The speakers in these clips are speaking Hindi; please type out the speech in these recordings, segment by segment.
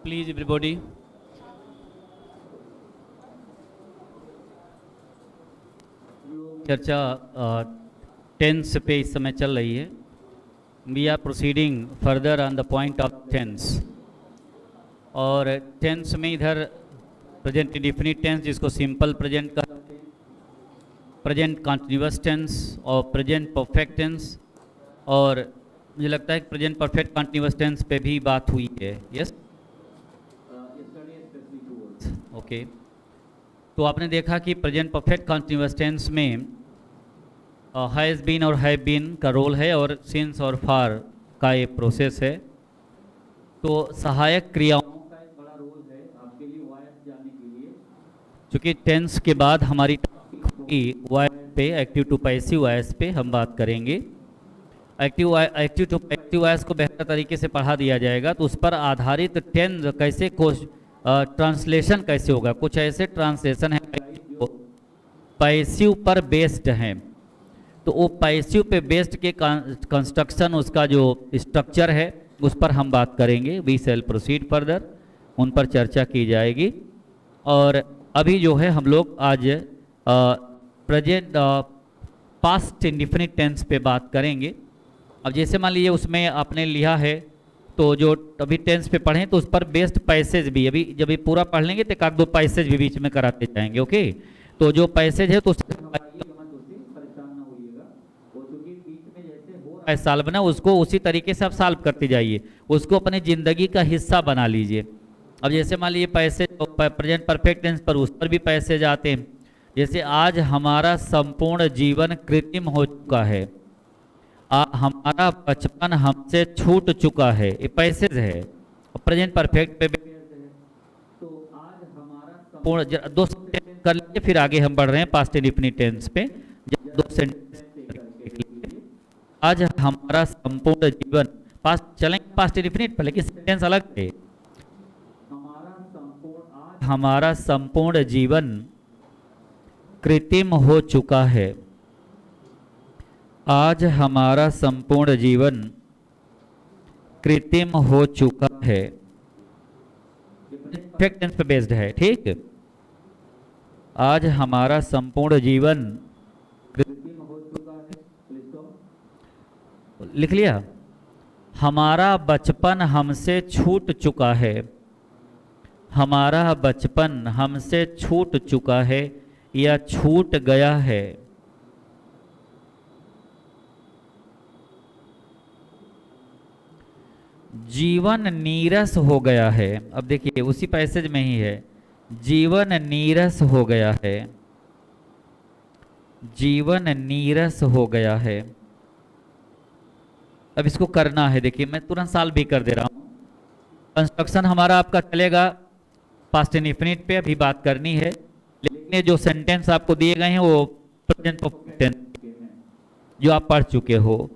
Please everybody. चर्चा टेंस पे इस समय चल रही है। We are proceeding further on the point of tense. और टेंस में इधर प्रेजेंट इंडेफिनिट टेंस जिसको सिंपल प्रेजेंट का, प्रेजेंट कॉन्टिन्यूअस टेंस और प्रेजेंट परफेक्ट टेंस, और मुझे लगता है कि प्रेजेंट परफेक्ट कॉन्टिन्यूअस टेंस पे भी बात हुई है। Yes, okay. तो आपने देखा कि प्रेजेंट परफेक्ट कॉन्टिन्यूअस टेंस में हैज़ बीन और हैव बीन का रोल है और सिंस और फार का एक प्रोसेस है। तो सहायक क्रियाओं का एक बड़ा रोल है आपके लिए वॉयस जाने के लिए, क्योंकि टेंस के बाद हमारी वॉयस पे एक्टिव टू पैसिव वॉयस पे हम बात करेंगे। एक्टिव टू पैसिव वॉयस को बेहतर तरीके से पढ़ा दिया जाएगा, तो उस पर आधारित टेंस कैसे ट्रांसलेशन कैसे होगा। कुछ ऐसे ट्रांसलेशन है जो पैसिव पर बेस्ड हैं, तो वो पैसिव पे बेस्ड के कंस्ट्रक्शन, उसका जो स्ट्रक्चर है उस पर हम बात करेंगे। वी शैल प्रोसीड फर्दर, उन पर चर्चा की जाएगी। और अभी जो है हम लोग आज प्रेजेंट पास्ट इंडेफिनिट टेंस पे बात करेंगे। अब जैसे मान लीजिए उसमें आपने लिया है, तो जो अभी टेंस पे पढ़ें तो उस पर बेस्ड पैसेज भी अभी जब भी पूरा पढ़ लेंगे तो एक आध दो पैसेज भी बीच में कराते जाएंगे। ओके, तो जो पैसेज है तो सॉल्व ना, उसको उसी तरीके से आप सॉल्व करते जाइए, उसको अपने जिंदगी का हिस्सा बना लीजिए। अब जैसे मान लीजिए पैसेज प्रेजेंट परफेक्ट टेंस पर, उस पर भी पैसेज आते हैं। जैसे आज हमारा संपूर्ण जीवन कृत्रिम हो चुका है, हमारा बचपन हमसे छूट चुका है, ये पैसेज है। प्रेजेंट परफेक्ट पे तो आज हमारा संपूर्ण, दो सेंटेंस कर लीजिए, फिर आगे हम बढ़ रहे हैं पास्ट इंडेफिनिट टेंस पे। दो सेंटेंस आज हमारा संपूर्ण जीवन, पास्ट चलेंगे पास्ट इंडेफिनिट पर, लेकिन सेंटेंस अलग है। हमारा संपूर्ण जीवन कृत्रिम हो चुका है, आज हमारा संपूर्ण जीवन कृत्रिम हो चुका है। परफेक्ट टेंस पे बेस्ड है, ठीक। आज हमारा संपूर्ण जीवन कृत्रिम हो चुका है, लिख लिया। हमारा बचपन हमसे छूट चुका है, हमारा बचपन हमसे छूट चुका है या छूट गया है। जीवन नीरस हो गया है, अब देखिए उसी पैसेज में ही है, जीवन नीरस हो गया है, जीवन नीरस हो गया है। अब इसको करना है, देखिए मैं तुरंत सॉल्व भी कर दे रहा हूं। कंस्ट्रक्शन हमारा आपका चलेगा पास्ट इंडेफिनिट पे, अभी बात करनी है, लेकिन ये जो सेंटेंस आपको दिए गए हैं वो प्रेजेंट परफेक्ट टेंस जो आप पढ़ चुके हो।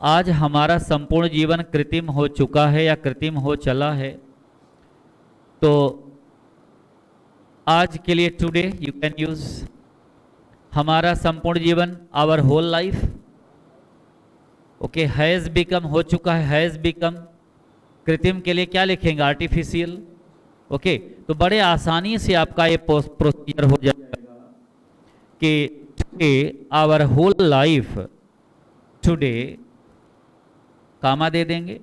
आज हमारा संपूर्ण जीवन कृत्रिम हो चुका है या कृत्रिम हो चला है, तो आज के लिए टुडे यू कैन यूज हमारा संपूर्ण जीवन, our whole life. Okay, has become हो चुका है, हैज बिकम। कृत्रिम के लिए क्या लिखेंगे, आर्टिफिशियल। ओके, तो बड़े आसानी से आपका ये प्रोसीजर हो जाएगा कि today our whole life, today comma दे देंगे,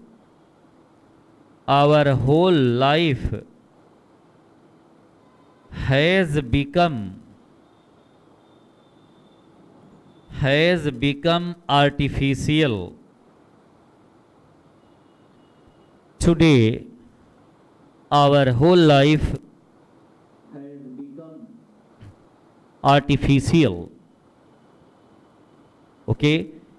our whole life has become artificial. Today our whole life has become artificial. Okay,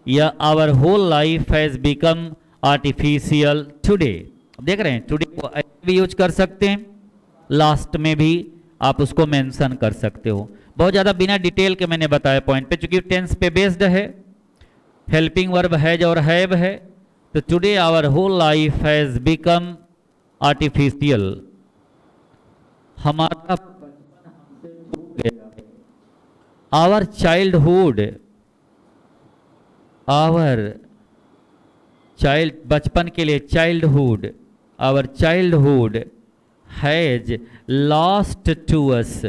या our whole life has become artificial today. देख रहे हैं, टुडे को भी यूज कर सकते हैं, लास्ट में भी आप उसको मेंशन कर सकते हो। बहुत ज़्यादा बिना डिटेल के मैंने बताया पॉइंट पे, चूंकि टेंस पे बेस्ड है, हेल्पिंग वर्ब हैज और हैव है। तो today our whole life has become artificial, हमारा आवर चाइल्डहुड, आवर चाइल्ड, बचपन के लिए childhood, our childhood has lost to us,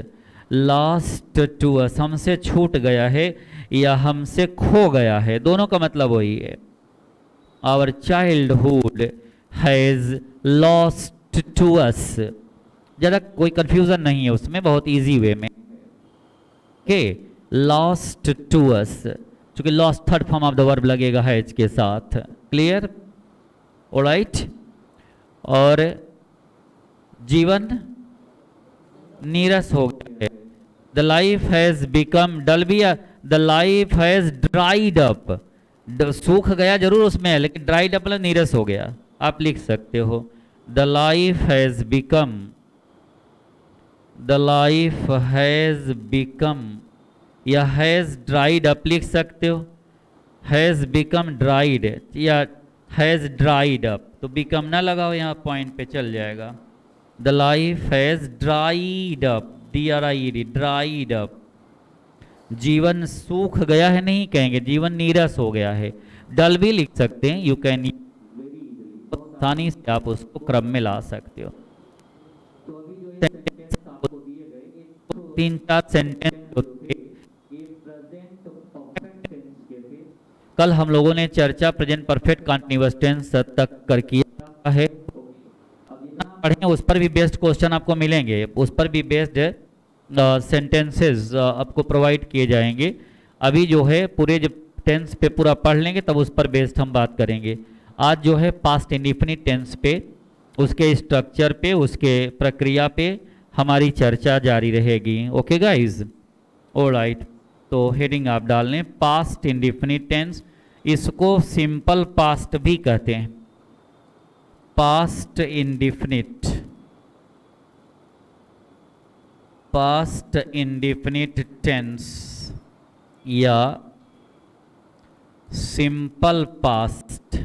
lost to us हमसे छूट गया है या हमसे खो गया है, दोनों का मतलब वही है। Our childhood has lost to us, ज़्यादा कोई कंफ्यूजन नहीं है उसमें, बहुत इजी वे में। के लॉस्ट टू अस, चूंकि lost third form of the verb लगेगा हैज के साथ। क्लियर? ऑलराइट। और जीवन नीरस हो गया है। द लाइफ हैज बिकम डल भी, the life has dried up, सूख गया जरूर उसमें है, लेकिन ड्राइड अप मतलब नीरस हो गया, आप लिख सकते हो the life has become, the life has become, या हैज ड्राइड अप लिख सकते हो, हैज बिकम ड्राइड या हैज ड्राइड अप, तो बिकम ना लगाओ यहाँ, पॉइंट पे चल जाएगा। The life has dried up, DRIED, dried up, जीवन सूख गया है नहीं कहेंगे, जीवन नीरस हो गया है। डल भी लिख सकते हैं, यू कैन, आसानी से आप उसको क्रम में ला सकते हो। तीन चार सेंटेंस कल हम लोगों ने चर्चा प्रेजेंट परफेक्ट कंटीन्यूअस टेंस तक कर किया है, पढ़ें उस पर भी बेस्ड क्वेश्चन आपको मिलेंगे, उस पर भी बेस्ड सेंटेंसेस आपको प्रोवाइड किए जाएंगे। अभी जो है पूरे जब टेंस पे पूरा पढ़ लेंगे तब उस पर बेस्ड हम बात करेंगे। आज जो है पास्ट इंडिफिनिट टेंस पे, उसके स्ट्रक्चर पे, उसके प्रक्रिया पे हमारी चर्चा जारी रहेगी। Okay guys, alright. तो हेडिंग आप डाल लें पास्ट इंडिफिनिट टेंस, इसको सिंपल पास्ट भी कहते हैं, past indefinite, past indefinite tense या सिंपल पास्ट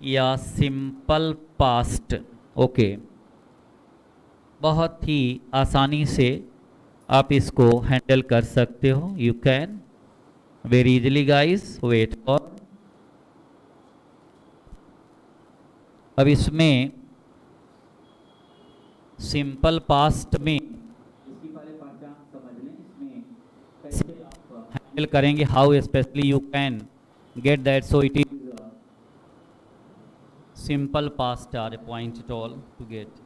या सिंपल पास्ट। ओके, बहुत ही आसानी से आप इसको हैंडल कर सकते हो, you can very easily guys. Wait for, अब इसमें सिंपल पास्ट में इसकी पहले पहचान समझ लें, इसमें कैसे आप हैंडल करेंगे, how specially you can get that, so it is simple past are a point at all to get.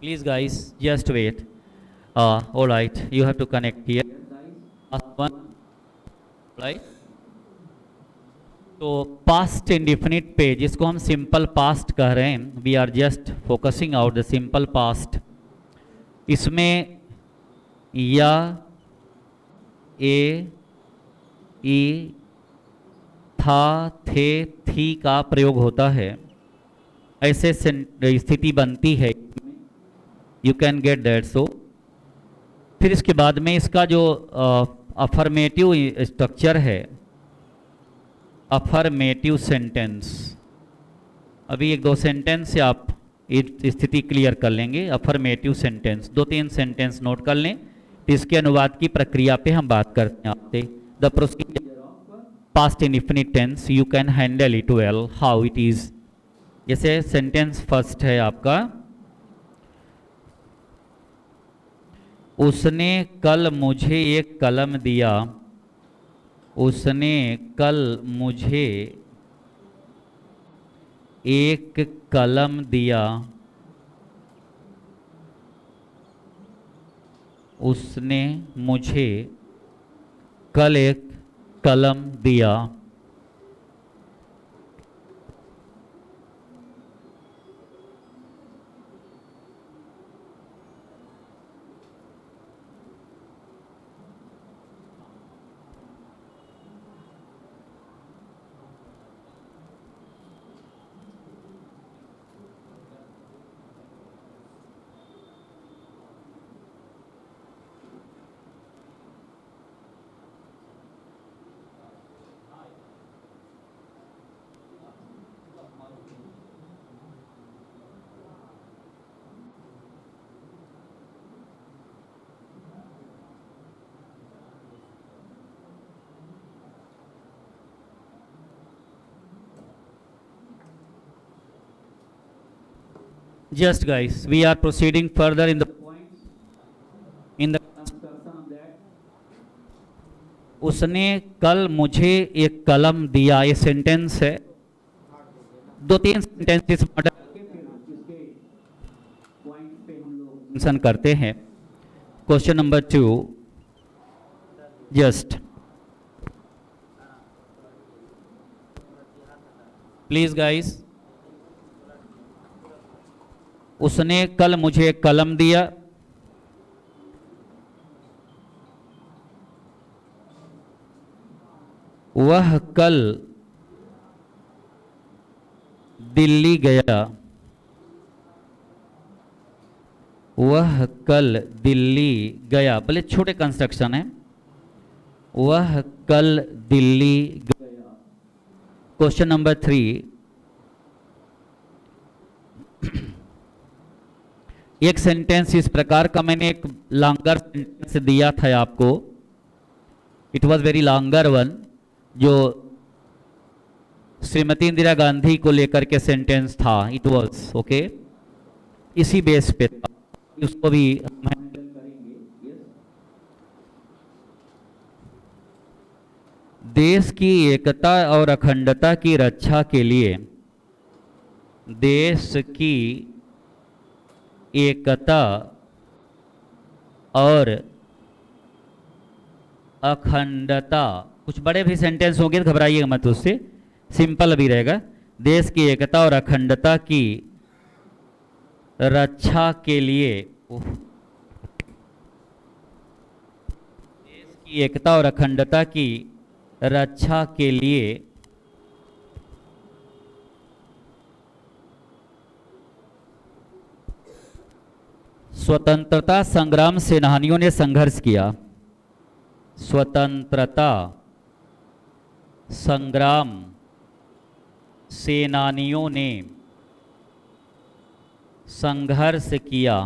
Please guys, just wait. All right, you have to connect here. Last one, right? तो पास्ट इंडिफिनिट पे जिसको हम सिंपल पास्ट कह रहे हैं, we are just focusing out the simple past. इसमें या, ए, ई, था, थे, थी का प्रयोग होता है, ऐसे स्थिति बनती है, यू कैन गेट दैट। सो फिर इसके बाद में इसका जो अफर्मेटिव स्ट्रक्चर है, अफर्मेटिव सेंटेंस, अभी एक दो सेंटेंस से आप स्थिति क्लियर कर लेंगे। अफर्मेटिव सेंटेंस, दो तीन सेंटेंस नोट कर लें, तो इसके अनुवाद की प्रक्रिया पे हम बात करते हैं आपसे। The procedure of past indefinite tense, you can handle it well, how it is. जैसे सेंटेंस फर्स्ट है आपका, उसने कल मुझे एक कलम दिया, उसने कल मुझे एक कलम दिया, उसने मुझे कल एक कलम दिया। Just guys, we are proceeding further in the construction of that. उसने कल मुझे एक कलम दिया, ये सेंटेंस है, दो तीन सेंटेंस इस मॉडल के फिर इसके पॉइंट पे हम लोग मेंशन करते हैं. Question number 2, just please guys. उसने कल मुझे एक कलम दिया. वह कल दिल्ली गया. वह कल दिल्ली गया, भले छोटे कंस्ट्रक्शन है. वह कल दिल्ली गया. क्वेश्चन नंबर 3, एक सेंटेंस इस प्रकार का मैंने एक लॉन्गर सेंटेंस दिया था आपको. It was very longer one, जो श्रीमती इंदिरा गांधी को लेकर के सेंटेंस था. इट वॉज ओके, इसी बेस पे था, उसको भी हम हैंडल करेंगे. देश की एकता और अखंडता की रक्षा के लिए, देश की एकता और अखंडता, कुछ बड़े भी सेंटेंस होंगे तो घबराइएगा मत, उससे सिंपल भी रहेगा. देश की एकता और अखंडता की रक्षा के लिए, देश की एकता और अखंडता की रक्षा के लिए स्वतंत्रता संग्राम सेनानियों ने संघर्ष किया. स्वतंत्रता संग्राम सेनानियों ने संघर्ष किया.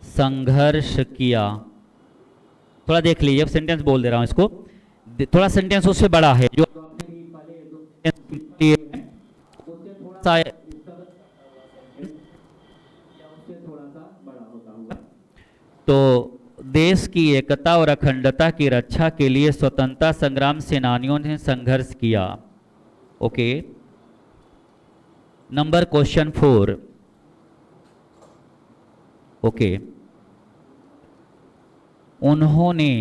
संघर्ष किया, थोड़ा देख लीजिए, अब सेंटेंस बोल दे रहा हूं इसको. थोड़ा सेंटेंस उससे बड़ा है, जो तो देश की एकता और अखंडता की रक्षा के लिए स्वतंत्रता संग्राम सेनानियों ने संघर्ष किया. ओके. Number question 4. ओके. उन्होंने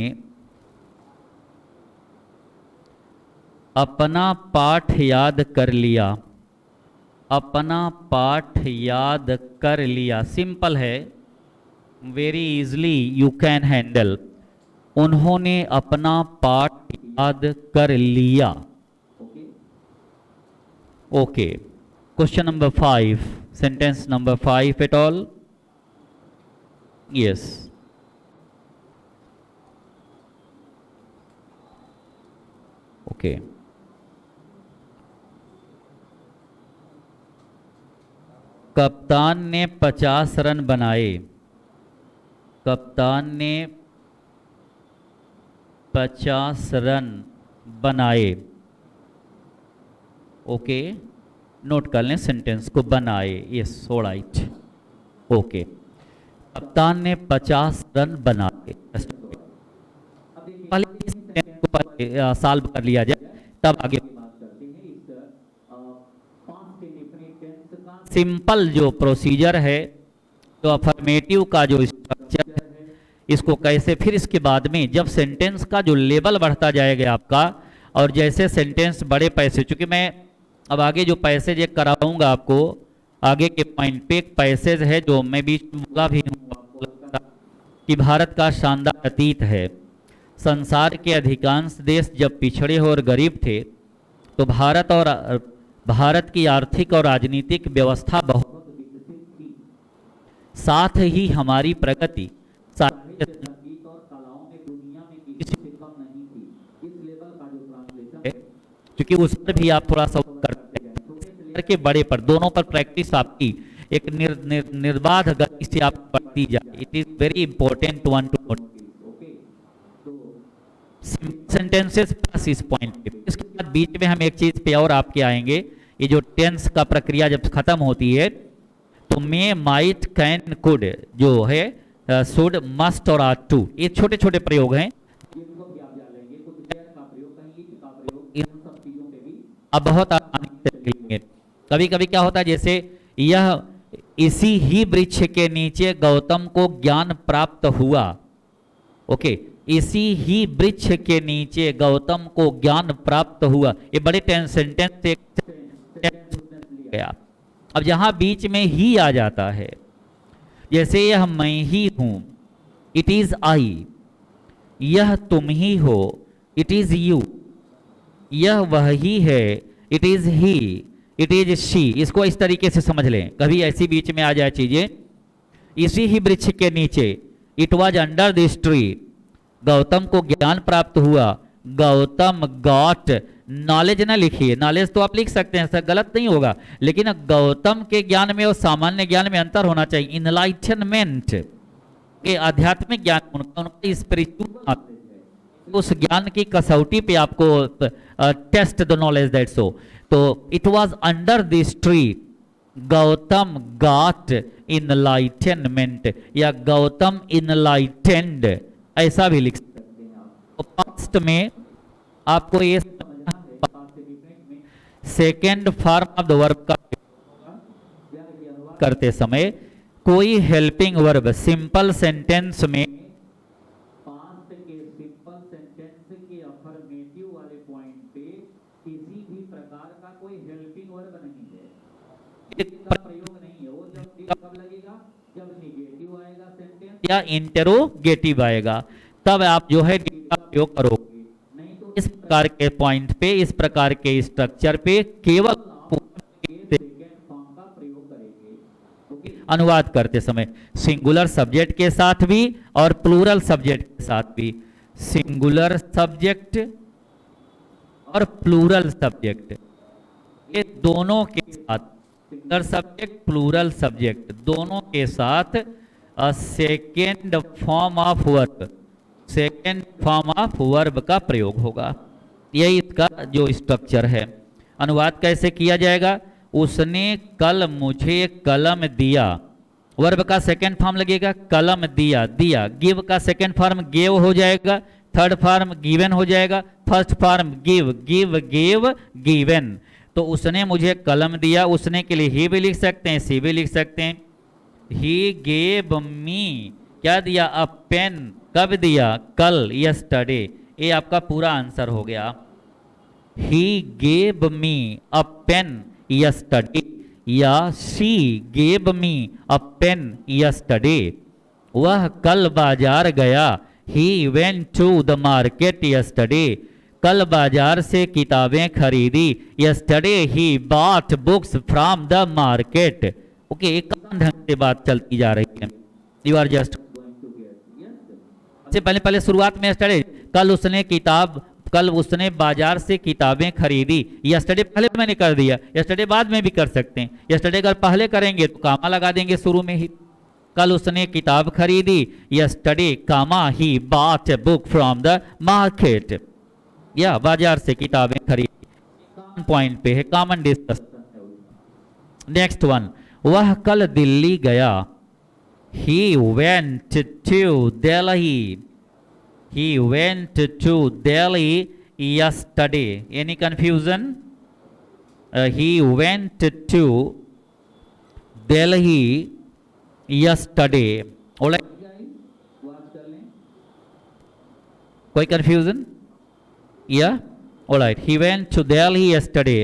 अपना पाठ याद कर लिया. अपना पाठ याद कर लिया, सिंपल है, very easily you can handle. उन्होंने अपना पाठ याद कर लिया. Okay. Question number 5, sentence number 5 at all. Yes. Okay. कप्तान ने 50 रन बनाए. कप्तान ने 50 रन बनाए. ओके, नोट कर लें सेंटेंस को, बनाए. Yes, alright. ओके. कप्तान ने 50 रन बनाए. पहले इस सेंटेंस को सॉल्व कर लिया जाए, तब आगे बात करते हैं. इस सिंपल जो प्रोसीजर है, तो अफर्मेटिव का जो स्ट्रक्चर है, इसको कैसे, फिर इसके बाद में जब सेंटेंस का जो लेवल बढ़ता जाएगा आपका, और जैसे सेंटेंस बड़े पैसे, चूंकि मैं अब आगे जो पैसेज एक कराऊंगा आपको आगे के पॉइंट पे, एक पैसेज है जो मैं बीच में बोला भी हूँ कि भारत का शानदार अतीत है. संसार के अधिकांश देश जब पिछड़े और गरीब थे, तो भारत की आर्थिक और राजनीतिक व्यवस्था बहुत विकसित थी. साथ ही हमारी प्रगति साहित्य, संगीत और कलाओं में दुनिया में किसी से कम नहीं थी. इस लेवल का जो ट्रांसलेशन है, क्योंकि उस पर भी आप थोड़ा सा करते हैं, छोटे के बड़े पर दोनों पर प्रैक्टिस आपकी एक निर्बाध गति से आप पढ़ती जाए. It is very important one two note. Sentences plus इस पॉइंट पे. इसके बाद बीच में हम एक चीज पे और आपके आएंगे, ये जो टेंस का प्रक्रिया जब खत्म होती है तो मे, माइट, कैन, कुड जो है शुड, मस्ट और आर टू, ये छोटे छोटे प्रयोग हैं जिनको भी आप जान लेंगे। कुछ देर का प्रयोग, कहीं का प्रयोग, इन सब चीजों पे भी आप बहुत आसानी से लेंगे। कभी कभी क्या होता है, जैसे यह इसी ही वृक्ष के नीचे गौतम को ज्ञान प्राप्त हुआ। ओके, इसी ही वृक्ष के नीचे गौतम को ज्ञान प्राप्त हुआ, ये बड़े सेंटेंस से गया। अब जहां बीच में ही आ जाता है, जैसे यह मैं ही हूं, इट इज आई, यह तुम ही हो, इट इज यू, यह वह ही है, it is he, it is she. इसको इस तरीके से समझ लें, कभी ऐसी बीच में आ जाए चीजें, इसी ही वृक्ष के नीचे, it was under this tree, Gautam को ज्ञान प्राप्त हुआ, गौतम गॉट नॉलेज ना लिखिए, नॉलेज तो आप लिख सकते हैं, सर गलत नहीं होगा, लेकिन गौतम के ज्ञान में और सामान्य ज्ञान में अंतर होना चाहिए। इनलाइटनमेंट के आध्यात्मिक ज्ञान, उनका स्पिरिचुअल, उस ज्ञान की कसौटी पे आपको test the knowledge that so. तो it was under this tree Gautam got enlightenment, या गौतम इनलाइटेंड, ऐसा भी लिख सकते हैं आप। तो पास्ट में आपको ये second form of the verb का करते समय कोई हेल्पिंग वर्ब सिंपल सेंटेंस में पास्ट के सिंपल सेंटेंस के अफर्मेटिव वाले पॉइंट पे किसी भी प्रकार का कोई हेल्पिंग वर्ब नहीं है, इसका प्रयोग नहीं है। वो जब कब लगेगा, जब निगेटिव आएगा सेंटेंस या इंटरोगेटिव आएगा, तब आप जो है का प्रयोग करोगे। नहीं तो इस प्रकार के पॉइंट पे, इस प्रकार के स्ट्रक्चर पे केवल सेकंड फॉर्म का प्रयोग करेंगे। अनुवाद करते समय सिंगुलर सब्जेक्ट के साथ भी और प्लूरल सब्जेक्ट के साथ भी, सिंगुलर सब्जेक्ट और प्लूरल सब्जेक्ट, ये दोनों के साथ, सिंगुलर सब्जेक्ट प्लूरल सब्जेक्ट दोनों के साथ second form of verb, second form of verb का प्रयोग होगा। यही इसका जो स्ट्रक्चर है। अनुवाद कैसे किया जाएगा, उसने कल मुझे कलम दिया, वर्ब का सेकेंड फॉर्म लगेगा कलम दिया, दिया। गिव का सेकेंड फॉर्म गेव हो जाएगा, थर्ड फॉर्म गिवन हो जाएगा, first form give, give gave given. तो उसने मुझे कलम दिया, उसने के लिए ही भी लिख सकते हैं, सी भी लिख सकते हैं। ही गेव मी, क्या दिया, अ पेन, कब दिया, कल, यस्टरडे। ये आपका पूरा आंसर हो गया। He gave me a pen yesterday, या she gave me a pen yesterday. वह कल बाजार गया, he went to the market yesterday, कल बाजार से किताबें खरीदी, yesterday he bought books from the market. Okay, एक ढंग से बात चलती जा रही है। यू आर जस्ट से पहले शुरुआत में यस्टरडे, कल उसने किताब, कल उसने बाजार से किताबें खरीदी। यस्टरडे पहले मैंने कर दिया, यस्टरडे बाद में भी कर सकते हैं। यस्टरडे अगर पहले करेंगे तो कामा लगा देंगे शुरू में ही। कल उसने किताब खरीदी, yesterday comma he bought book from the market, या बाजार से किताबें खरीदी। पॉइंट पे है, कॉमन डिस्कशन। नेक्स्ट वन, वह कल दिल्ली गया, he went to Delhi, he went to Delhi yesterday. Any confusion? He went to Delhi yesterday. All right, कोई confusion? Yeah, all right, he went to Delhi yesterday.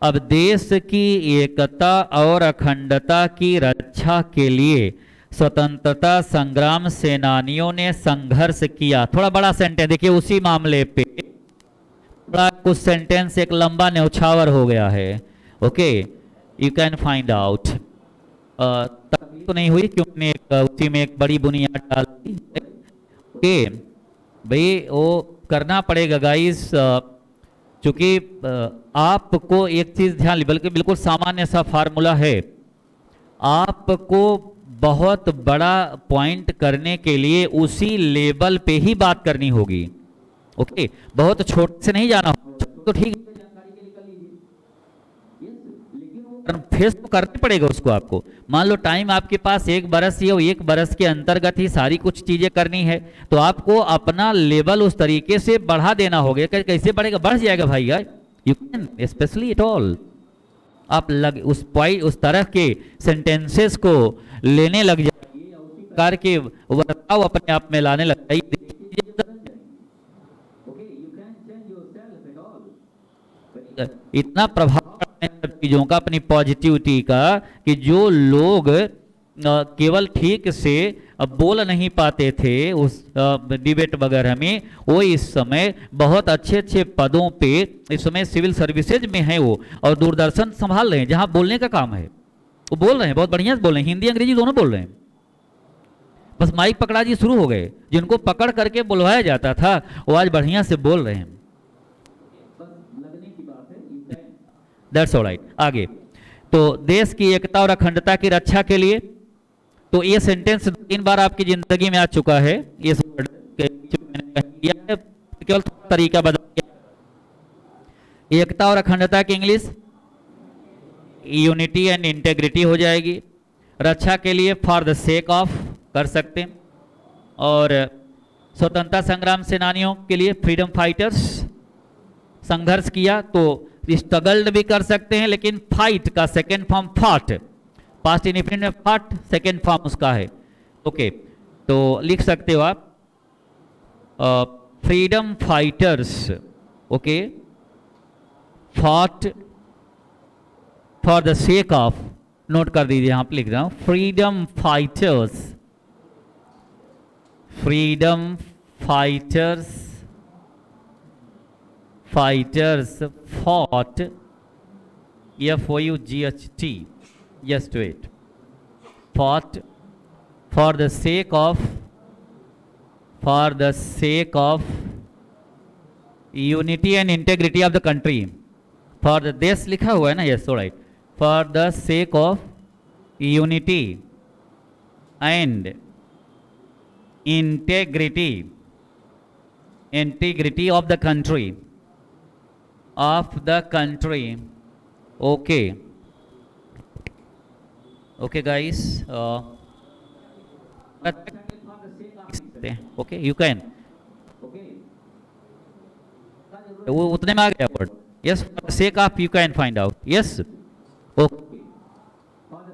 अब देश की एकता और अखंडता की रक्षा के लिए स्वतंत्रता संग्राम सेनानियों ने संघर्ष किया। थोड़ा बड़ा सेंटेंस देखिए, उसी मामले पे थोड़ा कुछ सेंटेंस एक लंबा न्यौछावर हो गया है। Okay, you can find out. तकलीफ तो नहीं हुई क्योंकि उसी में एक बड़ी बुनियाद डाल दी। ओके भाई, वो करना पड़ेगा गाइस, क्योंकि आपको एक चीज ध्यान, बल्कि बिल्कुल सामान्य सा फार्मूला है। आपको बहुत बड़ा पॉइंट करने के लिए उसी लेवल पे ही बात करनी होगी। ओके, बहुत छोटे से नहीं जाना होगा, तो ठीक है, जानकारी के लिए कर लीजिए। फेस तो करना पड़ेगा उसको आपको। मान लो टाइम आपके पास 1 बरस ही है, 1 बरस के अंतर्गत ही सारी कुछ चीजें करनी है, तो आपको अपना लेवल उस तरीके से बढ़ा देना होगा। कैसे बढ़ेगा? बढ़ जाएगा भाई यार, you can specially it all. आप उस तरह के सेंटेंसेस को लेने लग जाइए, उसी प्रकार के वर्ताव अपने आप में लाने लग जाइए। इतना प्रभाव पड़ता है सब चीजों का, अपनी पॉजिटिविटी का, कि जो लोग केवल ठीक से बोल नहीं पाते थे उस डिबेट वगैरह में, वो इस समय बहुत अच्छे अच्छे पदों पे इस समय सिविल सर्विसेज में है वो, और दूरदर्शन संभाल रहे हैं जहां बोलने का काम है। वो बोल रहे हैं, बहुत बढ़िया से बोल रहे हैं, हिंदी अंग्रेजी दोनों बोल रहे हैं। बस माइक पकड़ा जी शुरू हो गए, जिनको पकड़ करके बुलवाया जाता था वो आज बढ़िया से बोल रहे हैं। That's alright. आगे, तो देश की एकता और अखंडता की रक्षा के लिए, तो ये सेंटेंस 3 बार आपकी जिंदगी में आ चुका है। इस वर्ड के बीच में मैंने कहीं दिया है, केवल तरीका बदल गया। एकता और अखंडता की इंग्लिश यूनिटी एंड इंटेग्रिटी हो जाएगी। रक्षा के लिए फॉर द सेक ऑफ कर सकते हैं, और स्वतंत्रता संग्राम सेनानियों के लिए फ्रीडम फाइटर्स, संघर्ष किया तो स्ट्रगल्ड भी कर सकते हैं, लेकिन फाइट का सेकेंड फॉर्म फाट, पास्ट इंडिफिनिट में फाट सेकेंड फॉर्म उसका है। ओके, तो लिख सकते हो आप freedom fighters, okay, fought for the sake of, note कर दीजिए, यहां पे लिख रहा हूं freedom fighters, freedom fighters, fighters fought, F-O-U-G-H-T, just wait, fought for the sake of unity and integrity of the country, for the देश लिखा हुआ है ना, yes, all right, for the sake of unity and integrity of the country, okay, okay guys, okay, you can, वो उतने में आ गया word, yes, sake of you can find out, yes, okay,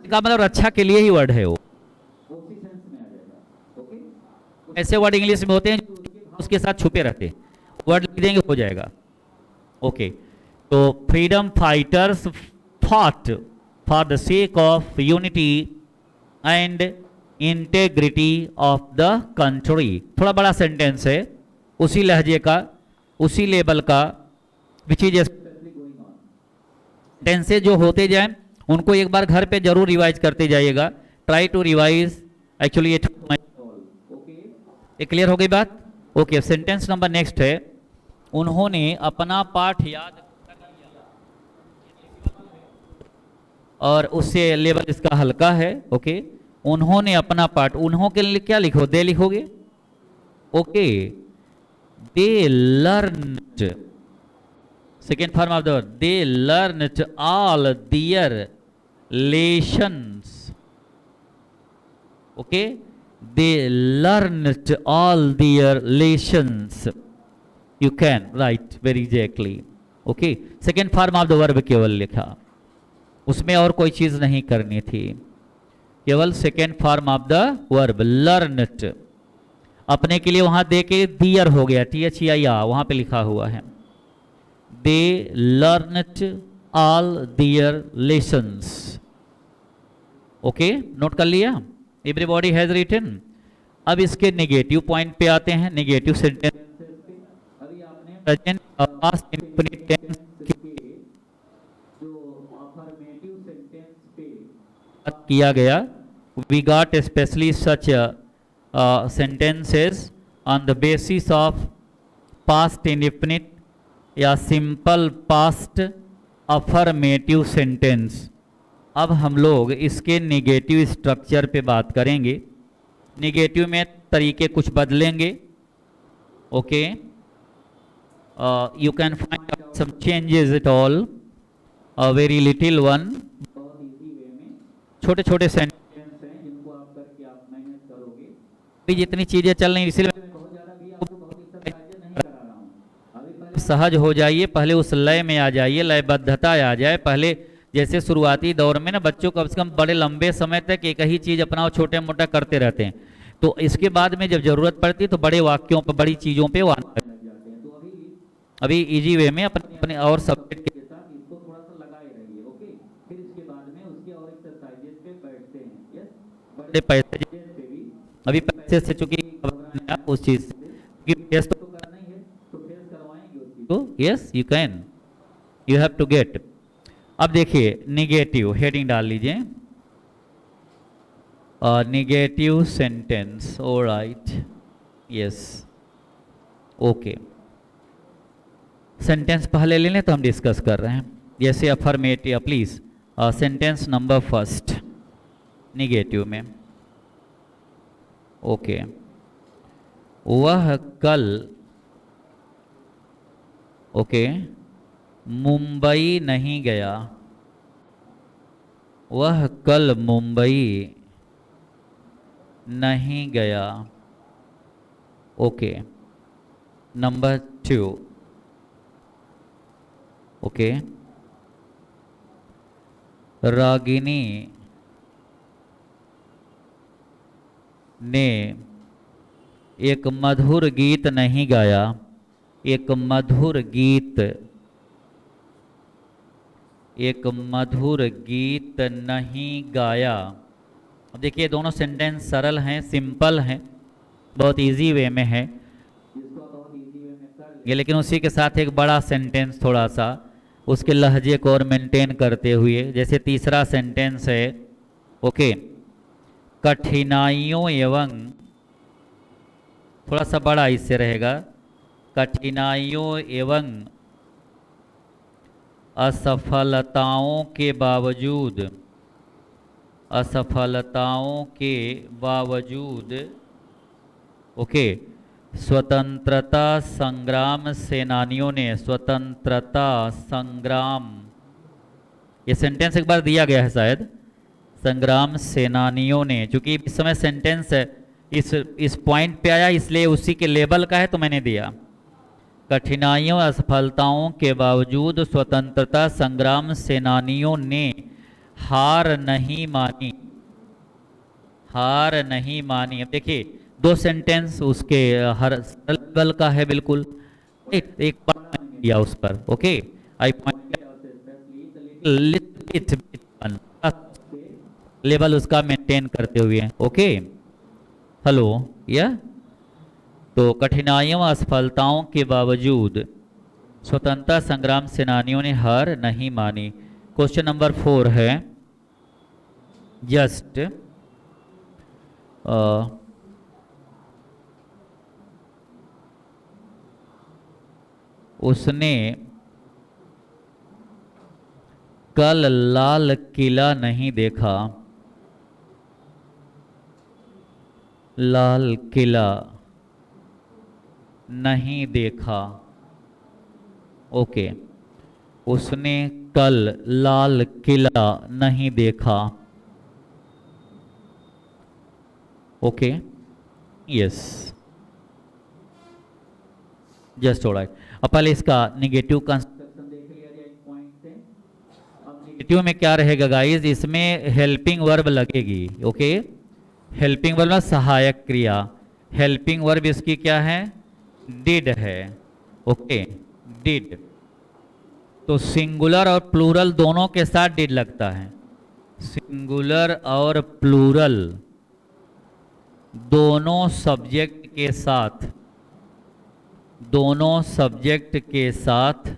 का मतलब रक्षा के लिए ही वर्ड है वो, ऐसे वर्ड इंग्लिश में होते हैं उसके साथ छुपे रहते हैं, वर्ड लिख देंगे हो जाएगा। ओके, तो freedom fighters fought for the sake of unity and integrity of the country. थोड़ा बड़ा सेंटेंस है, उसी लहजे का, उसी लेवल का, विच इज टेंसेज जो होते जाएं उनको एक बार घर पे जरूर रिवाइज करते जाइएगा। Try to revise actually it. Clear हो गई बात? ओके, सेंटेंस नंबर नेक्स्ट है, उन्होंने अपना पाठ याद कर लिया, और उससे लेवल इसका हल्का है। ओके, उन्होंने अपना पाठ, उन्हों के लिए क्या लिखो? दे लिखोगे। Okay, they learned, second form of the word, they learned all their lessons. Okay, they learned all their lessons. You can write very exactly. Okay, second form of the verb केवल लिखा, उसमें और कोई चीज नहीं करनी थी, केवल second form of the verb learned। अपने के लिए वहां दे के दियर हो गया, THEIR वहां पे लिखा हुआ है। they learned all their lessons। Okay, note कर लिया? Everybody has written. अब इसके नेगेटिव पॉइंट पे आते हैं, नेगेटिव सेंटेंस पे। अभी आपने प्रेजेंट और पास्ट इंडेफिनिट टेंस के जो अफर्मेटिव सेंटेंस पे बात किया गया, we got specially such sentences on the basis of past indefinite या सिंपल पास्ट अफर्मेटिव सेंटेंस। अब हम लोग इसके नेगेटिव स्ट्रक्चर पे बात करेंगे। नेगेटिव में तरीके कुछ बदलेंगे। Okay, you can find some changes at all, a very little one, छोटे छोटे सेंटेंस हैं जिनको आप करके आप मैनेज करोगे। अभी जितनी चीजें चल रही इसलिए मैं बहुत ज्यादा भी आपको बहुत एक्सरसाइज नहीं करा रहा हूँ। अभी पहले सहज हो जाइए, पहले उस लय में आ जाइए, लयबद्धता आ जाए। पहले जैसे शुरुआती दौर में ना बच्चों कम से कम बड़े लंबे समय तक एक ही चीज अपना छोटे मोटा करते रहते हैं, तो इसके बाद में जब जरूरत पड़ती है तो बड़े वाक्यों पर बड़ी चीजों पे वो आने लग जाते हैं। तो अभी इजी वे में अपने अपने और सब्जेक्ट के साथ इसको थोड़ा सा लगाए रहिए। ओके, फिर इसके बाद में उसके और एक्सरसाइजेस पे बैठते हैं। यस, बड़े पैसेज पे भी अभी पैसे से चूंकि आप उस चीज से क्योंकि फेस तो करना ही है, तो फेस करवाएंगे उस चीज को। Yes, you can, you have to get. अब देखिए निगेटिव हेडिंग डाल लीजिए, negative sentence. Alright, yes, okay. Sentence पहले ले लें तो हम डिस्कस कर रहे हैं। जैसे affirmative, please sentence number first negative में। ओके, वह कल, ओके, मुंबई नहीं गया। वह कल मुंबई नहीं गया। ओके, नंबर 2, ओके, रागिनी ने एक मधुर गीत नहीं गाया। एक मधुर गीत, एक मधुर गीत नहीं गाया। अब देखिए दोनों सेंटेंस सरल हैं, सिंपल हैं, बहुत इजी वे में है, बहुत इजी वे में कर, लेकिन उसी के साथ एक बड़ा सेंटेंस थोड़ा सा उसके लहजे को और मेंटेन करते हुए। जैसे तीसरा सेंटेंस है, ओके, कठिनाइयों एवं, थोड़ा सा बड़ा इससे रहेगा, कठिनाइयों एवं असफलताओं के बावजूद, असफलताओं के बावजूद, ओके, स्वतंत्रता संग्राम सेनानियों ने, स्वतंत्रता संग्राम, ये सेंटेंस एक बार दिया गया है शायद, संग्राम सेनानियों ने, क्योंकि इस समय सेंटेंस इस पॉइंट पे आया इसलिए उसी के लेवल का है तो मैंने दिया। कठिनाइयों असफलताओं के बावजूद स्वतंत्रता संग्राम सेनानियों ने हार नहीं मानी, हार नहीं मानी। अब देखिए दो सेंटेंस उसके हर लेवल का है बिल्कुल, एक दिया उस पर। ओके, आई लेवल उसका मेंटेन करते हुए। ओके, हेलो, या तो कठिनाइयों असफलताओं के बावजूद स्वतंत्रता संग्राम सेनानियों ने हार नहीं मानी। क्वेश्चन नंबर 4 है, जस्ट उसने कल लाल किला नहीं देखा। लाल किला नहीं देखा। ओके, उसने कल लाल किला नहीं देखा। Okay, yes, just alright. अब पहले इसका निगेटिव कंस्ट्रक्शन देख लिया जाए एक पॉइंट से। अब निगेटिव में क्या रहेगा गाइस, इसमें हेल्पिंग वर्ब लगेगी। ओके, हेल्पिंग वर्ब सहायक क्रिया। हेल्पिंग वर्ब इसकी क्या है, डिड है। ओके, डिड, तो सिंगुलर और प्लूरल दोनों के साथ डिड लगता है। सिंगुलर और प्लूरल दोनों सब्जेक्ट के साथ, दोनों सब्जेक्ट के साथ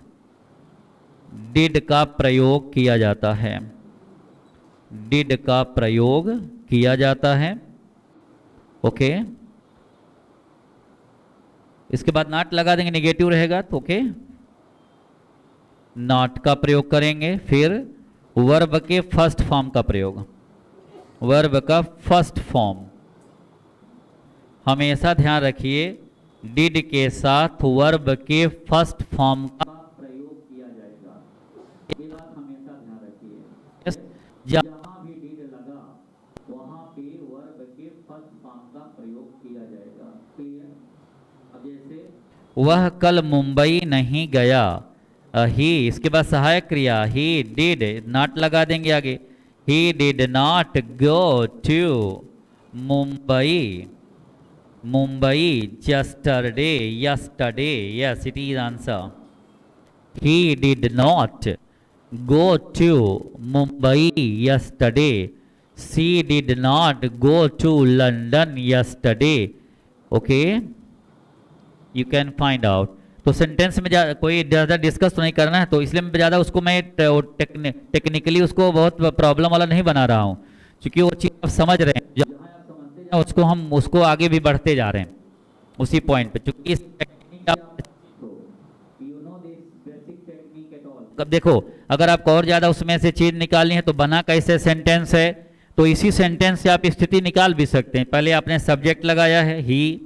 डिड का प्रयोग किया जाता है। डिड का प्रयोग किया जाता है। ओके, इसके बाद नॉट लगा देंगे, निगेटिव रहेगा तो ओके, नॉट का प्रयोग करेंगे। फिर वर्ब के फर्स्ट फॉर्म का प्रयोग, वर्ब का फर्स्ट फॉर्म हमेशा ध्यान रखिए, डिड के साथ वर्ब के फर्स्ट फॉर्म का प्रयोग किया जाएगा, ये बात हमेशा ध्यान रखिए। जहां भी डिड लगा वह कल मुंबई नहीं गया। ही इसके बाद सहायक क्रिया ही डिड, नॉट लगा देंगे आगे। He did not go to Mumbai, Mumbai yesterday, yesterday, yes it is answer. He did not go to Mumbai yesterday. She did not go to London yesterday. Okay, you can find out. तो सेंटेंस में कोई ज़्यादा डिस्कस तो नहीं करना है, तो इसलिए मैं ज़्यादा उसको मैं टेक्निकली उसको बहुत प्रॉब्लम वाला नहीं बना रहा हूँ, क्योंकि वो चीज़ आप समझ रहे हैं, जहाँ आप समझते हैं उसको हम उसको आगे भी बढ़ते जा रहे हैं उसी पॉइंट पे, क्योंकि इस टेक्निक आप अब देखो, अगर आपको और ज़्यादा उसमें से चीज़ निकालनी है तो बना कैसे सेंटेंस है, तो इसी सेंटेंस से आप स्थिति निकाल भी सकते हैं। पहले आपने सब्जेक्ट लगाया है ही,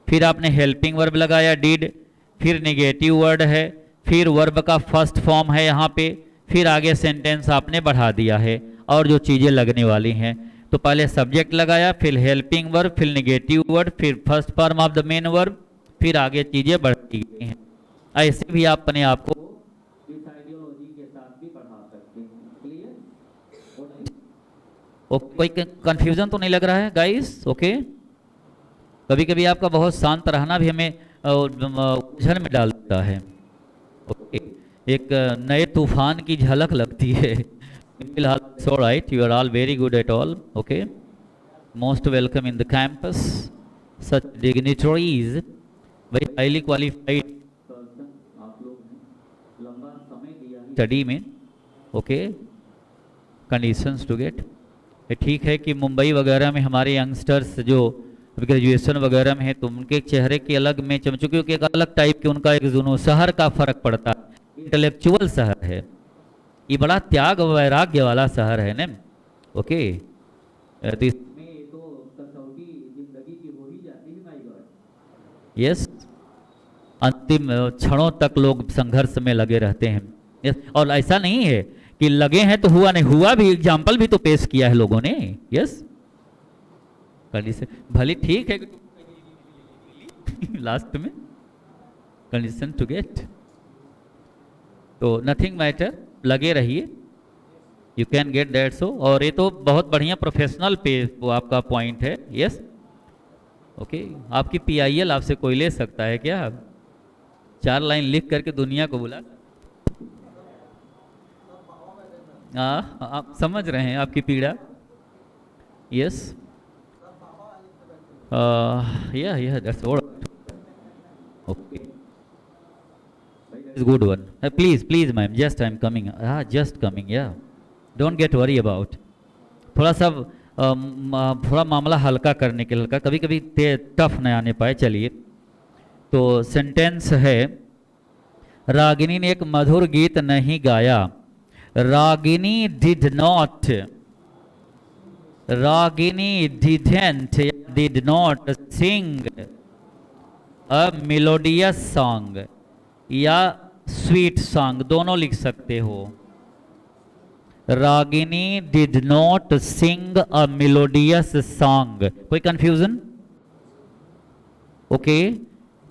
फिर आपने हेल्पिंग वर्ब लगाया डिड, फिर नेगेटिव वर्ड है, फिर वर्ब का फर्स्ट फॉर्म है यहाँ पे, फिर आगे सेंटेंस आपने बढ़ा दिया है और जो चीज़ें लगने वाली हैं। तो पहले सब्जेक्ट लगाया, फिर हेल्पिंग वर्ब, फिर नेगेटिव वर्ड, फिर first form of the main verb, फिर आगे चीज़ें बढ़ती गई हैं। ऐसे भी आप अपने आप को इस आइडियोलॉजी के साथ भी बढ़ा सकते हैं। क्लियर? ओके, कोई कंफ्यूजन तो नहीं लग रहा है गाइस? ओके, कभी कभी आपका बहुत शांत रहना भी हमें उलझन में डाल देता है। ओके, एक नए तूफान की झलक लगती है। फिलहाल so right, you are all very good at all. Okay, most welcome in the campus, such dignitaries, very highly qualified person आप लोग हैं, लंबा समय दिया स्टडी में। Okay, conditions to get. ठीक है कि मुंबई वगैरह में हमारे यंगस्टर्स जो ग्रेजुएशन वगैरह में है तो उनके चेहरे के अलग में चमचू, क्योंकि एक अलग टाइप के उनका एक जुनून, शहर का फर्क पड़ता है, इंटेलेक्चुअल शहर है ये, बड़ा त्याग वैराग्य वाला शहर है ना। ओके, तो इसमें तो कसौटी जिंदगी की हो ही जाती है माय गॉड। यस, अंतिम क्षणों तक लोग संघर्ष में लगे रहते हैं। यस, और ऐसा नहीं है कि लगे हैं तो हुआ नहीं, हुआ भी, एग्जाम्पल भी तो पेश किया है लोगों ने। यस, कंडीशन भले ठीक है लास्ट में कंडीशन टू गेट, तो नथिंग मैटर, लगे रहिए, यू कैन गेट दैट। सो, और ये तो बहुत बढ़िया प्रोफेशनल पे वो आपका पॉइंट है। यस, ओके, आपकी PIL आपसे कोई ले सकता है क्या? 4 लाइन लिख करके दुनिया को बुला, आप समझ रहे हैं आपकी पीड़ा। Yes, yeah, that's all. Okay, it's good one. Please, ma'am, just I'm coming. Just coming. Yeah, don't get worry about. थोड़ा सा थोड़ा मामला हल्का करने के लिए, कभी कभी टफ न आने पाए। चलिए, तो सेंटेंस है, रागिनी ने एक मधुर गीत नहीं गाया। Ragini did not, Ragini did not sing a melodious song या sweet song, दोनों लिख सकते हो। Ragini did not sing a melodious song, कोई कंफ्यूजन? ओके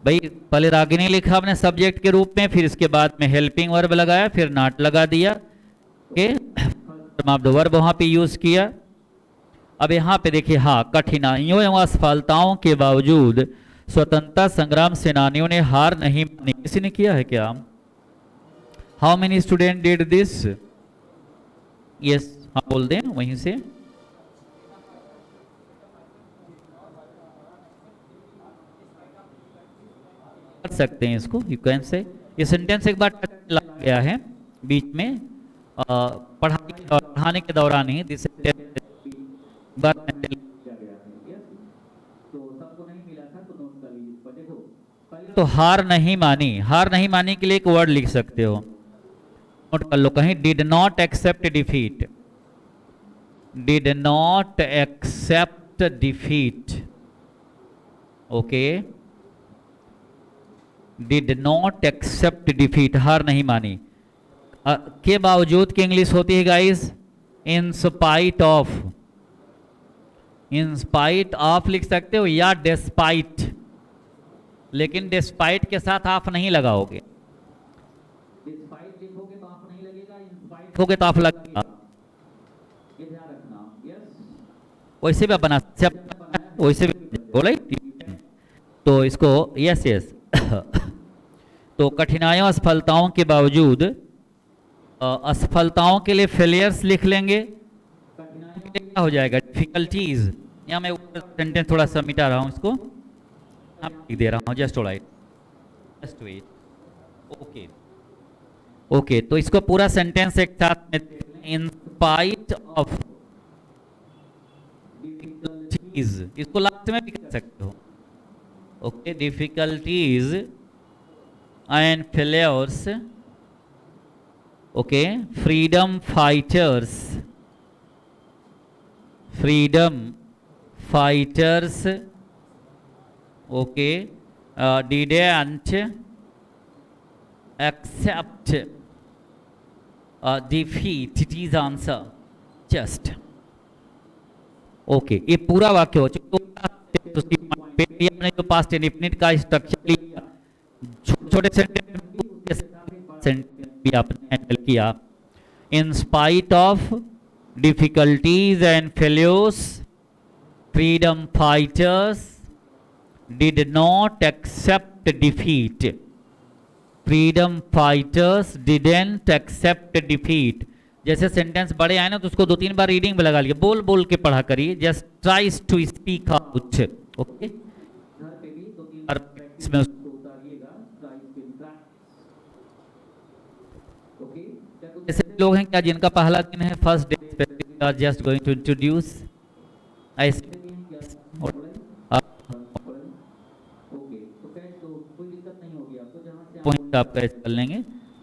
भाई, पहले रागिनी लिखा आपने सब्जेक्ट के रूप में, फिर इसके बाद में हेल्पिंग वर्ब लगाया, फिर नॉट लगा दिया। ओके, वर्ब वहां पे यूज किया। अब यहाँ पे देखिए, हाँ, कठिनाइयों एवं असफलताओं के बावजूद स्वतंत्रता संग्राम सेनानियों ने हार नहीं मानी। किसी ने किया है क्या? How many student did this? Yes, हाँ बोल दें वहीं से। कर सकते हैं इसको, यू कैन से। ये सेंटेंस एक बार लगा गया है बीच में, पढ़ाने के दौरान ही दिस तो सबको नहीं मिला था, तो नोट कर लीजिए। देखो, तो हार नहीं मानी, हार नहीं मानी के लिए एक वर्ड लिख सकते हो, नोट कर लो कहीं, did not accept defeat, did not accept defeat. Okay, did not accept defeat, हार नहीं मानी। के बावजूद की इंग्लिश होती है guys, in spite of, in spite of लिख सकते हो या डेस्पाइट, लेकिन डिस्पाइट के साथ आप नहीं लगाओगे। डिस्पाइट लिखोगे तो आप नहीं लगेगा, इंस्पाइट लिखोगे तो आप लगेगा, ये ध्यान रखना। यस, वैसे भी बना वैसे भी बोला। तो इसको यस यस तो कठिनाइयों असफलताओं के बावजूद असफलताओं के लिए फेलियर्स लिख लेंगे, क्या हो जाएगा डिफिकल्टीज। यहाँ मैं सेंटेंस थोड़ा सा मिटा रहा हूँ, इसको लिख दे रहा हूँ, just write, just wait. Okay okay, तो इसको पूरा सेंटेंस एक साथ में, इन स्पाइट ऑफ डिफिकल्टीज, इसको लास्ट में भी कर सकते हो। Okay, difficulties and failures, okay, freedom fighters, freedom fighters, okay, didn't accept defeat, it is answer, just okay। ये पूरा वाक्य हो चुका। हमने जो पास्ट इंडेफिनिट का स्ट्रक्चर लिया, छोटे सेंटेंस भी आपने हैंडल किया। इन spite of difficulties and failures, freedom fighters did not accept defeat, freedom fighters didn't accept defeat। जैसे सेंटेंस बड़े आए ना तो उसको 2-3 बार रीडिंग में लगा लिया, बोल बोल के पढ़ा करिए, just tries to speak out. Okay, घर पे भी 2-3 बार इसमें उसको उतारिएगा, ओके। ऐसे लोग हैं क्या जिनका पहला दिन है, first day, are just going to introduce, ऐसे पॉइंट आप कैसे कर लेंगे।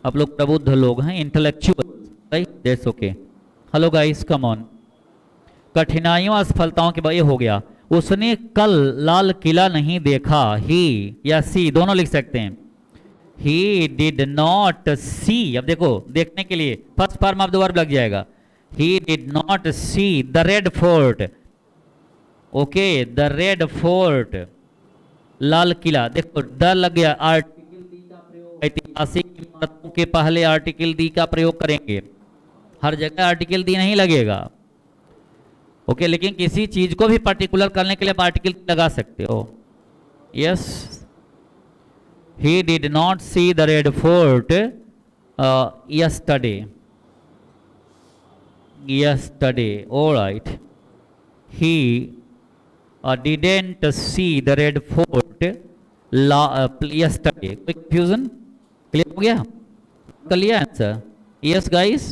आप लोग प्रबुद्ध लोग हैं, intellectual, right, that's okay. Hello guys, come on. कठिनाइयों असफलताओं के बाद ये हो गया, उसने कल लाल किला नहीं देखा, ही या सी दोनों लिख सकते हैं। He did not see, अब देखो देखने के लिए first form of the verb लग जाएगा। He did not see the red fort, okay, the red fort, लाल किला। देखो द लग गया, आर्टिकल दी का प्रयोग, ऐतिहासिक इमारतों के पहले आर्टिकल दी का प्रयोग करेंगे, हर जगह आर्टिकल दी नहीं लगेगा, ओके, लेकिन किसी चीज को भी पर्टिकुलर करने के लिए आप आर्टिकल लगा सकते हो। Yes, he did not see the red fort yesterday, all right, he didn't see the red fort yesterday। कोई confusion? क्लियर हो गया? कर लिया answer? Yes guys,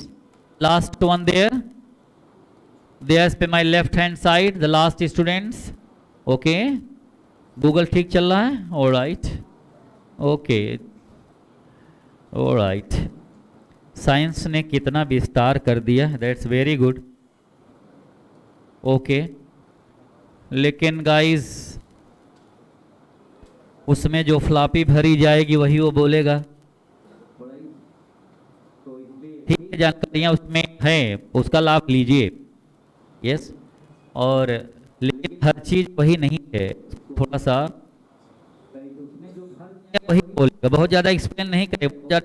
last one there, there's पे my left hand side the last students, okay, Google ठीक चल रहा है, all right, okay, alright. Science ने कितना विस्तार कर दिया, दैट्स वेरी गुड, ओके। लेकिन गाइस उसमें जो फ्लॉपी भरी जाएगी वही वो बोलेगा, ठीक है, जानकारियां उसमें हैं, उसका लाभ लीजिए। यस, और लेकिन हर चीज वही नहीं है, थोड़ा सा वही बोलेगा, बहुत ज्यादा एक्सप्लेन नहीं करेगा,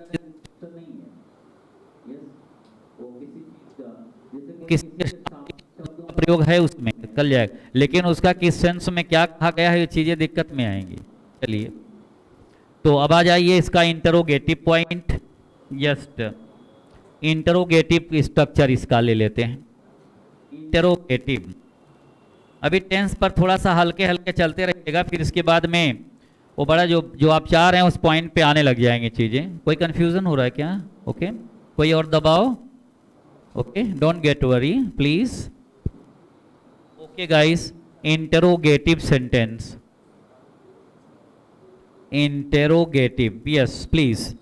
किस प्रयोग है उसमें कल जाएगा, लेकिन उसका किस सेंस में क्या कहा गया है, ये चीजें दिक्कत में आएंगी। चलिए, तो अब आ जाइए इसका interrogative point, just interrogative structure इसका ले लेते हैं। इंटरोगेटिव, अभी टेंस पर थोड़ा सा हल्के हल्के चलते रहेगा, फिर इसके बाद में वो बड़ा जो आप चाह रहे हैं उस पॉइंट पे आने लग जाएंगे चीजें। कोई कंफ्यूजन हो रहा है क्या? ओके, कोई और दबाओ, okay, don't get worry please. Okay guys, interrogative sentence, interrogative, yes please.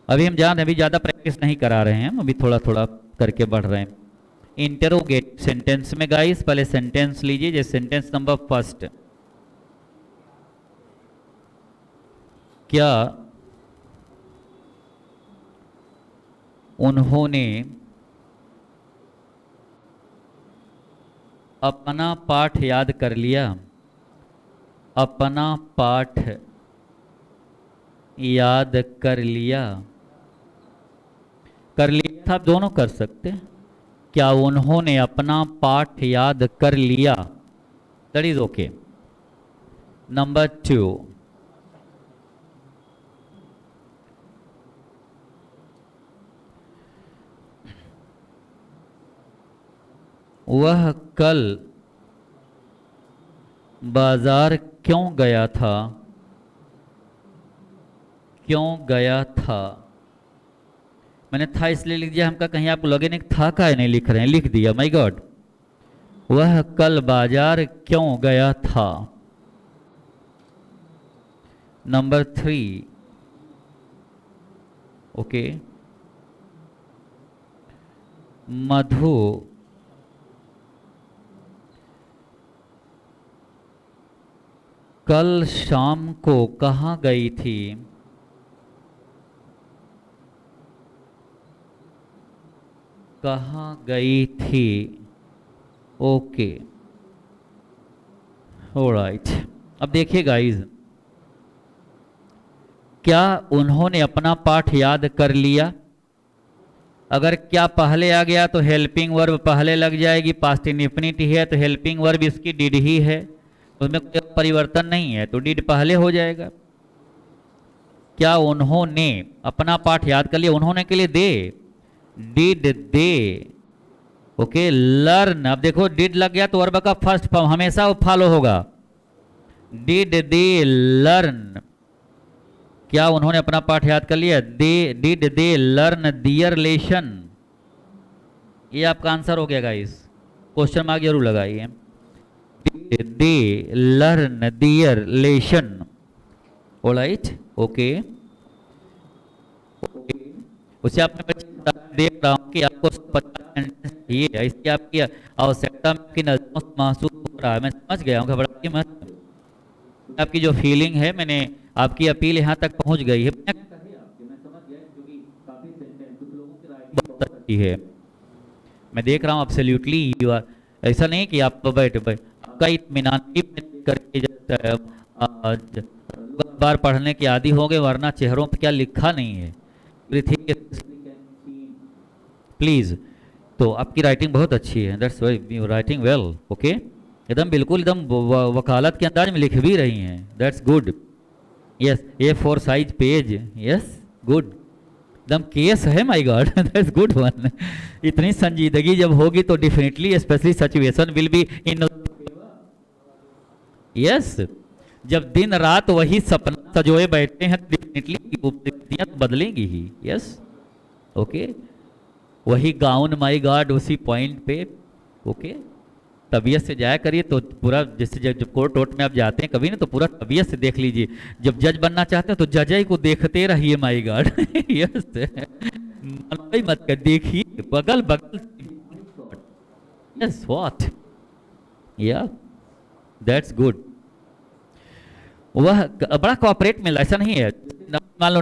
अभी हम जान, अभी ज्यादा प्रैक्टिस नहीं करा रहे हैं, अभी थोड़ा थोड़ा करके बढ़ रहे हैं। इंटरोगेटिव सेंटेंस में गाइस पहले सेंटेंस लीजिए, जैसे सेंटेंस नंबर फर्स्ट, क्या उन्होंने अपना पाठ याद कर लिया? अपना पाठ याद कर लिया। कर लिया था, आप दोनों कर सकते हैं। क्या उन्होंने अपना पाठ याद कर लिया? That is okay. नंबर 2, वह कल बाजार क्यों गया था? क्यों गया था? मैंने था इसलिए लिख दिया, हमका कहीं आप लॉगिन एक था का नहीं लिख रहे हैं, लिख दिया। My God. वह कल बाजार क्यों गया था? Number 3, okay. मधु कल शाम को कहाँ गई थी? कहाँ गई थी? Okay, alright. अब देखिए गाइस, क्या उन्होंने अपना पाठ याद कर लिया? अगर क्या पहले आ गया तो हेल्पिंग वर्ब पहले लग जाएगी। पास्ट इंडेफिनिट है तो हेल्पिंग वर्ब इसकी डिड ही है, उसमें कोई परिवर्तन नहीं है, तो डिड पहले हो जाएगा। क्या उन्होंने अपना पाठ याद कर लिया? उन्होंने के लिए they, did they, okay. Learn, अब देखो डिड लग गया तो वर्ब का फर्स्ट फॉर्म हमेशा फॉलो होगा। डिड दे लर्न, क्या उन्होंने अपना पाठ याद कर लिया? They, did they learn their lesson? ये आपका आंसर हो गया गाइस, क्वेश्चन मार्क जरूर लगाइए। Did they learn their lesson? Alright, okay. उसे आप मैं देख रहा हूँ कि आपको 50 सेंटेंस चाहिए, इसकी आपकी आवश्यकता की नजरों से महसूस हो रहा है। मैं समझ गया हूँ, घबराइए मत। आपकी जो फीलिंग है, मैंने आपकी अपील यहाँ तक पहुँच गई है। मैं समझ गया क्योंकि काफी सेंटेंस कुछ लोगों की राइटिंग बहुत अच्छी है। मैं देख रहा हूँ एब्सोल्युटली यू आर, ऐसा नहीं कि आप बैठ आपका इत्मीनान करके बार पढ़ने के आदि हो गए, वरना चेहरों पे क्या लिखा नहीं है। प्लीज, तो आपकी राइटिंग बहुत अच्छी है, that's why writing well, okay. एकदम बिल्कुल एकदम वकालत के अंदाज में लिख भी रही हैं, that's good. Yes, A4 size page, yes, good. एकदम केस है, my God, that's good one. इतनी संजीदगी जब होगी तो definitely specially situation will be in, yes. जब दिन रात वही सपना सजोए बैठे हैं, डेफिनेटली परिस्थितियां तो बदलेंगी ही, यस, ओके। वही गाउन, माय गॉड, उसी पॉइंट पे, ओके। तबीयत से जाया करिए तो पूरा, जैसे जब कोर्ट वोट में आप जाते हैं कभी ना, तो पूरा तबीयत से देख लीजिए। जब जज बनना चाहते हैं तो जज ही को देखते रहिए, माय गॉड, यस। मत कर, देखिए बगल बगल, यस, व्हाट, या, दैट्स गुड। वह बड़ा कोऑपरेट मिला, ऐसा नहीं है। मान लो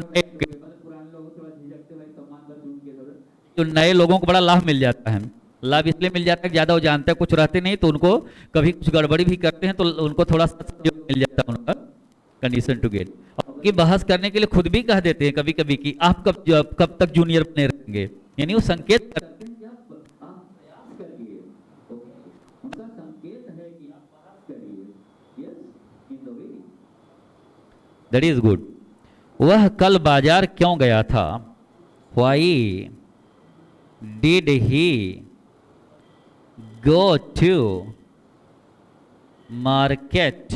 जो नए लोगों को बड़ा लाभ मिल जाता है, लाभ इसलिए मिल जाता है कि ज्यादा वो जानते हैं, कुछ रहते नहीं, तो उनको कभी कुछ गड़बड़ी भी करते हैं तो उनको थोड़ा सा मिल जाता है उनका कंडीशन टू गेट। और बहस करने के लिए खुद भी कह देते हैं कभी कभी कि आप कब तक जूनियर बने रहेंगे, यानी वो संकेत करते हैं कि आप प्रयास करिए, उनका संकेत है कि आप प्रयास करिए, yes, in the way, that is good. वह कल बाजार क्यों गया था? Why did he go to market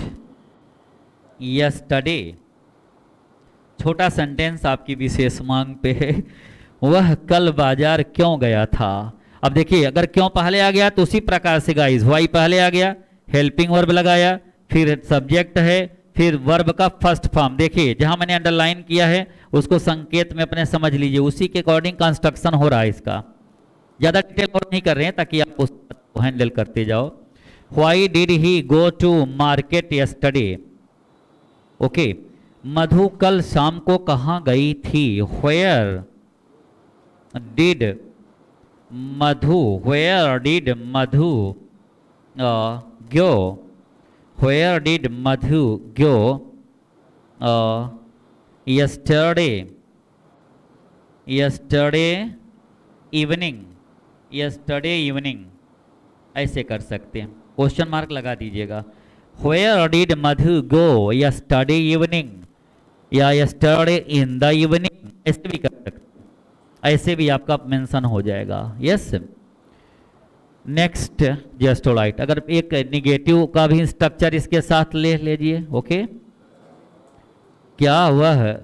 yesterday? छोटा सेंटेंस आपकी विशेष मांग पे है। वह कल बाजार क्यों गया था? अब देखिए, अगर क्यों पहले आ गया तो उसी प्रकार से गाइस, वाई पहले आ गया, हेल्पिंग वर्ब लगाया, फिर सब्जेक्ट है, फिर वर्ब का फर्स्ट फॉर्म। देखिए जहां मैंने अंडरलाइन किया है उसको संकेत में अपने समझ लीजिए, उसी के अकॉर्डिंग कंस्ट्रक्शन हो रहा है इसका। ज्यादा डिटेल और नहीं कर रहे हैं ताकि आप उसको हैंडल करते जाओ। Why did he go to market yesterday? Okay. Madhu कल शाम को कहाँ गई थी? Where did Madhu, where did Madhu go? Where did Madhu go yesterday? Yesterday evening. Yesterday evening ऐसे कर सकते हैं, क्वेश्चन मार्क लगा दीजिएगा। Where did Madhu go yesterday evening या yesterday in the evening ऐसे भी कर सकते हैं, ऐसे भी आपका मेंशन हो जाएगा। यस, नेक्स्ट जेस्टोलाइट, अगर एक निगेटिव का भी स्ट्रक्चर इसके साथ ले लीजिए। ओके, क्या वह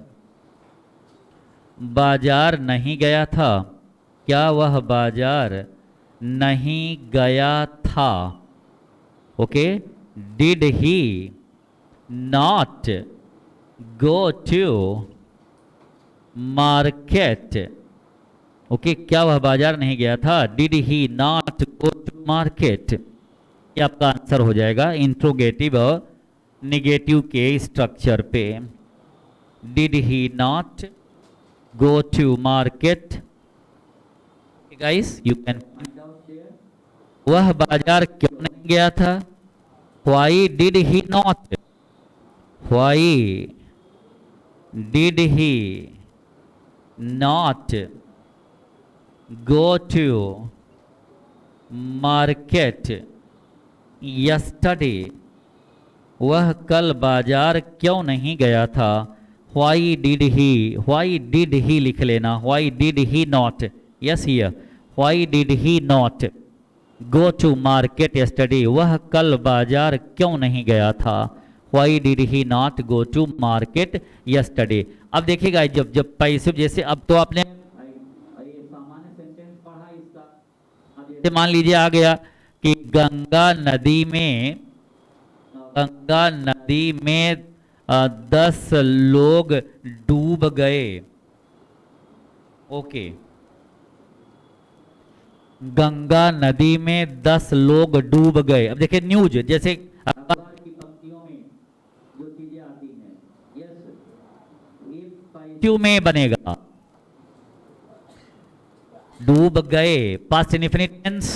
बाजार नहीं गया था? क्या वह बाजार नहीं गया था? Okay, did he not go to market? Okay, क्या वह बाजार नहीं गया था? Did he not go to market, ये आपका आंसर हो जाएगा इंट्रोगेटिव और निगेटिव के स्ट्रक्चर पे। Did he not go to market? Guys you can find out there, वह बाजार क्यों नहीं गया था? Why did he not, why did he not go to market yesterday, वह कल बाजार क्यों नहीं गया था? why did he लिख लेना, why did he not, yes here, why did he not go to market yesterday, वह कल बाजार क्यों नहीं गया था? why did he not go to market yesterday। अब देखिएगा जब पैसिव, जैसे अब तो आपने मान लीजिए आ गया कि गंगा नदी में 10 लोग डूब गए। ओके, गंगा नदी में 10 लोग डूब गए। अब देखिए न्यूज, जैसे अखबार की पंक्तियों में जो चीजें आती हैं, यस में बनेगा डूब गए, past infinite tense,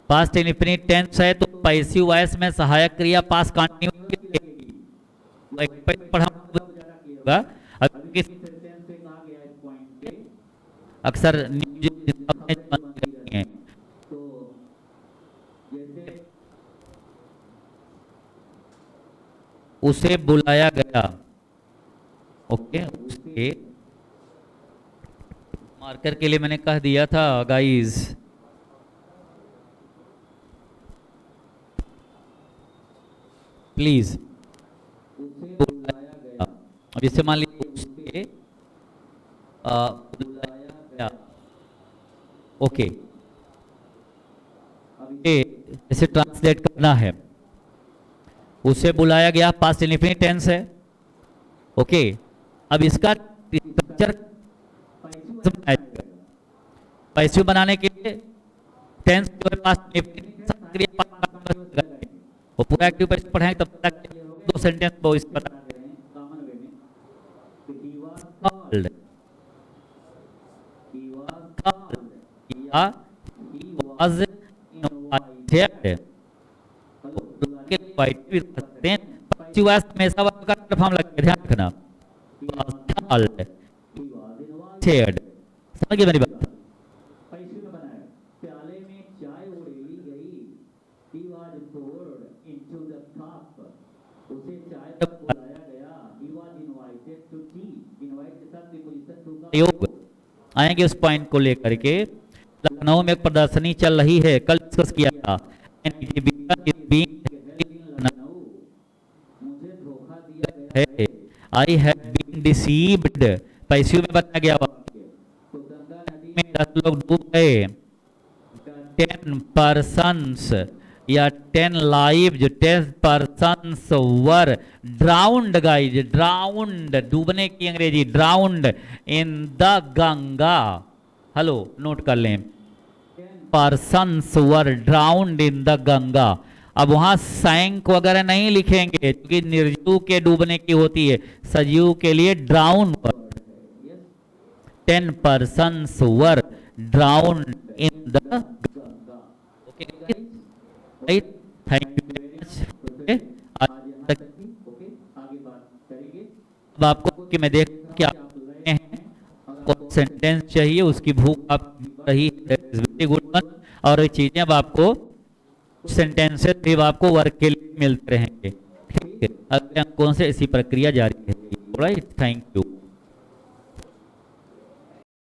past infinite tense है तो पैसिव वॉइस में सहायक क्रिया पास्ट कंटिन्यूस होगा। अक्सर उसे बुलाया गया। ओके, उसके मार्कर के लिए मैंने कह दिया था गाइस, प्लीज बुलाया गया। अब इससे मान लीजिए उससे बुलाया गया। ओके, इसे ट्रांसलेट करना है। उसे बुलाया गया पास्ट इंडेफिनिट टेंस है। ओके, अब इसका स्ट्रक्चर पैसिव बनाने के लिए टेंस जो है पास्ट क्रिया वो पूरा एक्टिव पैसिव पढ़ाएंगे तब तक 2 सेंटेंस वो इस बता फॉर्म लगे, ध्यान रखना। समझिए मेरी बात। प्याले में चाय उड़ेली गई, he was poured into the cup, उसे चाय बुलाया गया, he was invited to tea, invite के साथ preposition to का प्रयोग आएंगे। उस पॉइंट को लेकर के लखनऊ में एक प्रदर्शनी चल रही है, कल डिस्कस किया था। मुझे धोखा दिया गया है, I have been deceived, passive में बताया गया। तो गंगा नदी में 10 लोग डूब गए। 10 persons या 10 lives, 10 persons were drowned guys, drowned, डूबने की अंग्रेजी drowned in the Ganga. Hello, note कर लें, persons were drowned in the Ganga. अब वहां सैंक वगैरह नहीं लिखेंगे क्योंकि निर्जीव के डूबने की होती है, सजीव के लिए drown. 10 persons were drowned in the Ganga. Okay, thank you very much. तक आगे बात करेंगे। अब आपको कि मैं देख कि आप हैं आपको सेंटेंस चाहिए, उसकी भूख आप रही है, वेरी गुड वन। और ये चीजें अब आपको सेंटेंसेस भी आपको वर्क के लिए मिलते रहेंगे। ठीक है, अगले अंकों से इसी प्रक्रिया जारी रहेगी। Right, thank you.